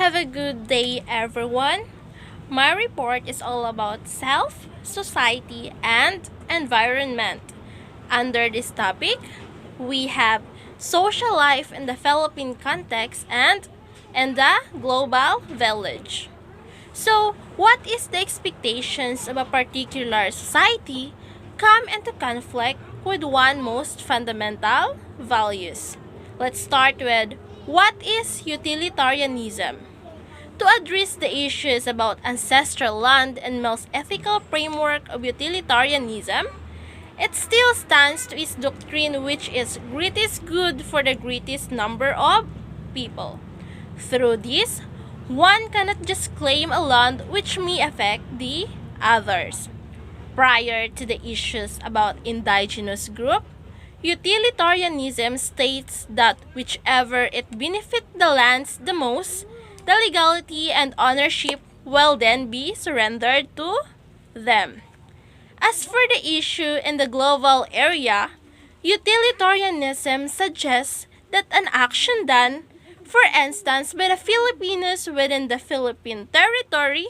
Have a good day, everyone. My report is all about self, society, and environment. Under this topic, we have social life in the Philippine context and in the global village. So, what is the expectations of a particular society come into conflict with one most fundamental values? Let's start with what is utilitarianism? To address the issues about ancestral land and Mill's ethical framework of utilitarianism, it still stands to its doctrine, which is greatest good for the greatest number of people. Through this, one cannot just claim a land which may affect the others. Prior to the issues about indigenous group, utilitarianism states that whichever it benefits the lands the most, the legality and ownership will then be surrendered to them. As for the issue in the global area, utilitarianism suggests that an action done, for instance, by the Filipinos within the Philippine territory,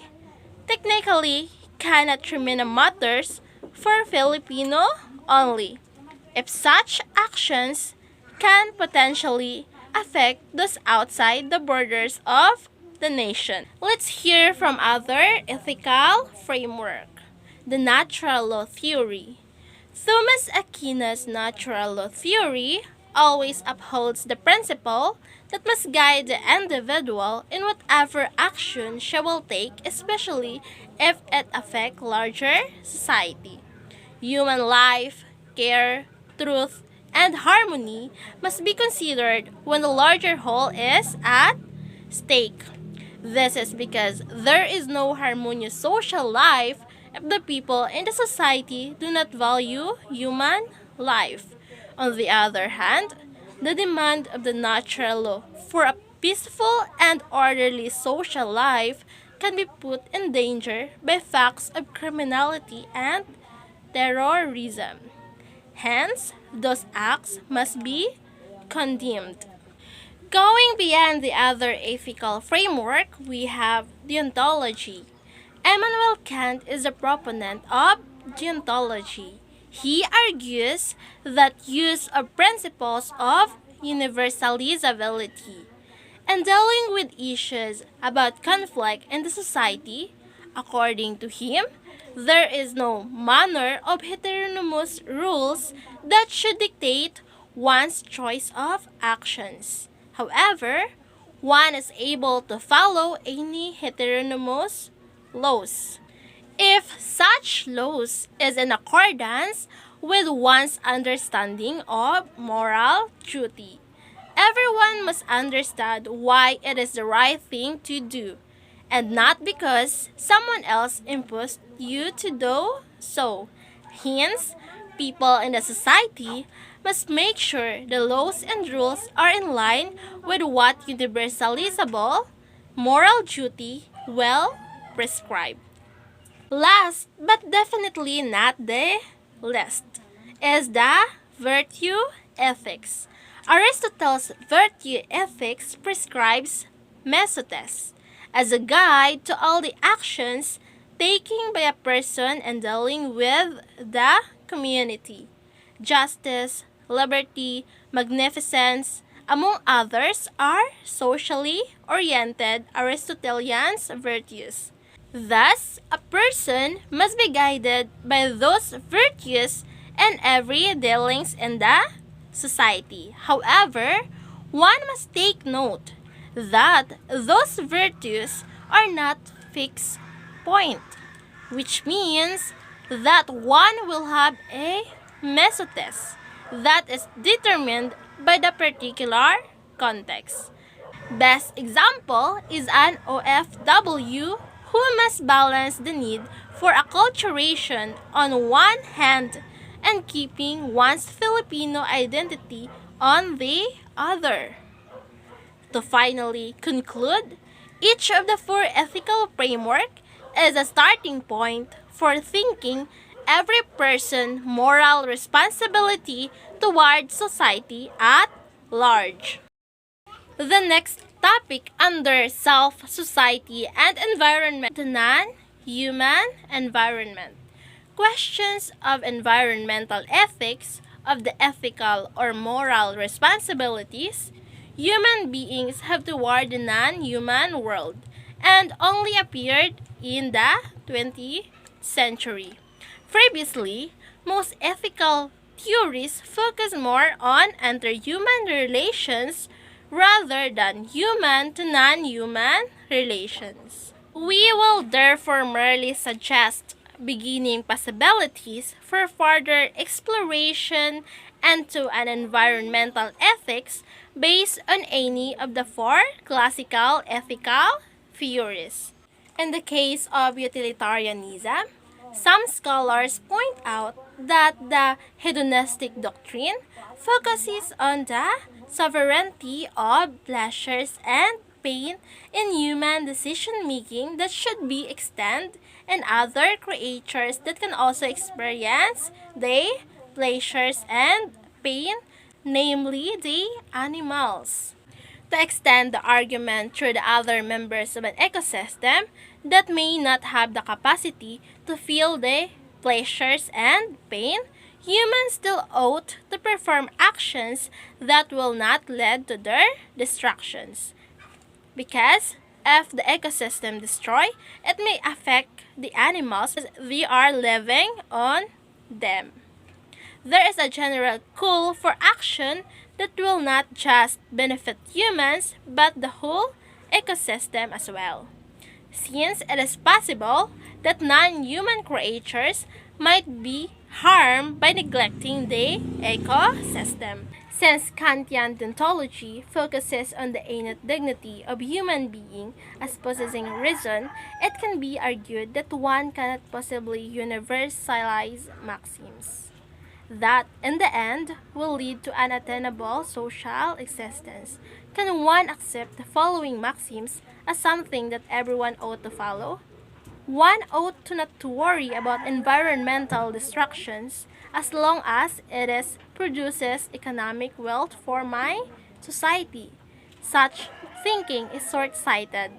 technically cannot remain matters for Filipino only, if such actions can potentially affect those outside the borders of the nation. Let's hear from other ethical framework. The natural law theory. Thomas Aquinas' natural law theory always upholds the principle that must guide the individual in whatever action she will take, especially if it affects larger society. Human life, care, truth, and harmony must be considered when the larger whole is at stake. This is because there is no harmonious social life if the people in the society do not value human life. On the other hand, the demand of the natural law for a peaceful and orderly social life can be put in danger by facts of criminality and terrorism. Hence, those acts must be condemned. Going beyond the other ethical framework, we have deontology. Immanuel Kant is a proponent of deontology. He argues that use of principles of universalizability and dealing with issues about conflict in the society, according to him, there is no manner of heteronomous rules that should dictate one's choice of actions. However, one is able to follow any heteronomous laws if such laws is in accordance with one's understanding of moral duty. Everyone must understand why it is the right thing to do, and not because someone else imposed you to do so. Hence, people in the society must make sure the laws and rules are in line with what universalizable moral duty will prescribe. Last but definitely not the least is the virtue ethics. Aristotle's virtue ethics prescribes mesotes as a guide to all the actions taken by a person and dealing with the community. Justice, liberty, magnificence, among others, are socially oriented Aristotelian virtues. Thus, a person must be guided by those virtues in every dealings in the society. However, one must take note that those virtues are not fixed point, which means that one will have a mesotes that is determined by the particular context. Best example is an OFW who must balance the need for acculturation on one hand and keeping one's Filipino identity on the other. To finally conclude, each of the four ethical framework is a starting point for thinking every person moral responsibility toward society at large. The next topic under self, society, and environment, the non-human environment. Questions of environmental ethics, of the ethical or moral responsibilities human beings have toward the non-human world, and only appeared in the 20th century. Previously, most ethical theories focus more on interhuman relations rather than human to non-human relations. We will therefore merely suggest beginning possibilities for further exploration into an environmental ethics based on any of the four classical ethical theories. In the case of utilitarianism, some scholars point out that the hedonistic doctrine focuses on the sovereignty of pleasures and pain in human decision making that should be extended in other creatures that can also experience the pleasures and pain, namely the animals. To extend the argument through the other members of an ecosystem that may not have the capacity to feel the pleasures and pain, humans still ought to perform actions that will not lead to their destructions. Because if the ecosystem destroy, it may affect the animals as they are living on them. There is a general call for action that will not just benefit humans but the whole ecosystem as well, since it is possible that non-human creatures might be harmed by neglecting the ecosystem. Since Kantian deontology focuses on the innate dignity of human being as possessing reason, it can be argued that one cannot possibly universalize maxims that in the end will lead to unattainable social existence. Can one accept the following maxims as something that everyone ought to follow? One ought to not to worry about environmental destructions as long as produces economic wealth for my society. Such thinking is short-sighted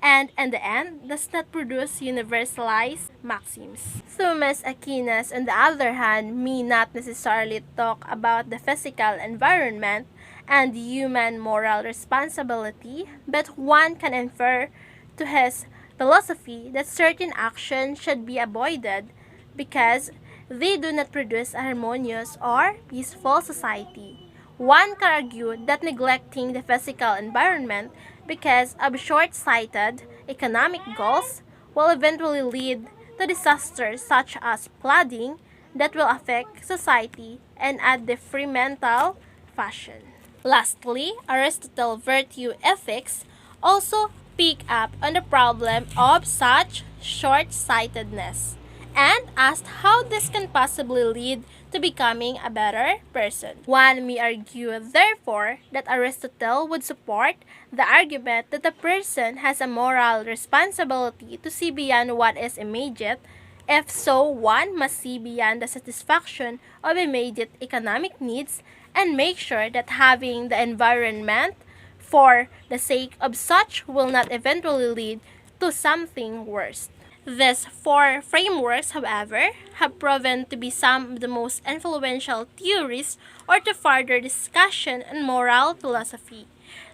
and in the end does not produce universalized maxims. Thomas Aquinas, on the other hand, may not necessarily talk about the physical environment and human moral responsibility, but one can infer to his philosophy that certain actions should be avoided because they do not produce a harmonious or peaceful society. One can argue that neglecting the physical environment because of short-sighted economic goals will eventually lead to disasters such as flooding that will affect society in a detrimental fashion. Lastly, Aristotle's virtue ethics also pick up on the problem of such short-sightedness and asked how this can possibly lead to becoming a better person. One may argue, therefore, that Aristotle would support the argument that a person has a moral responsibility to see beyond what is immediate. If so, one must see beyond the satisfaction of immediate economic needs and make sure that having the environment for the sake of such will not eventually lead to something worse. These four frameworks, however, have proven to be some of the most influential theories or to further discussion on moral philosophy.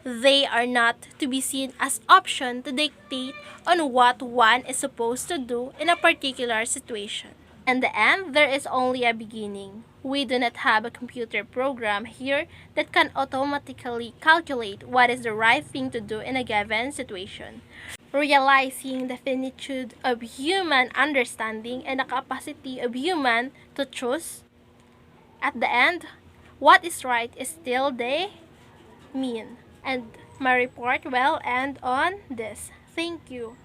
They are not to be seen as options to dictate on what one is supposed to do in a particular situation. In the end, there is only a beginning. We do not have a computer program here that can automatically calculate what is the right thing to do in a given situation. Realizing the finitude of human understanding and the capacity of human to choose, at the end, what is right is still the mean. And my report will end on this. Thank you.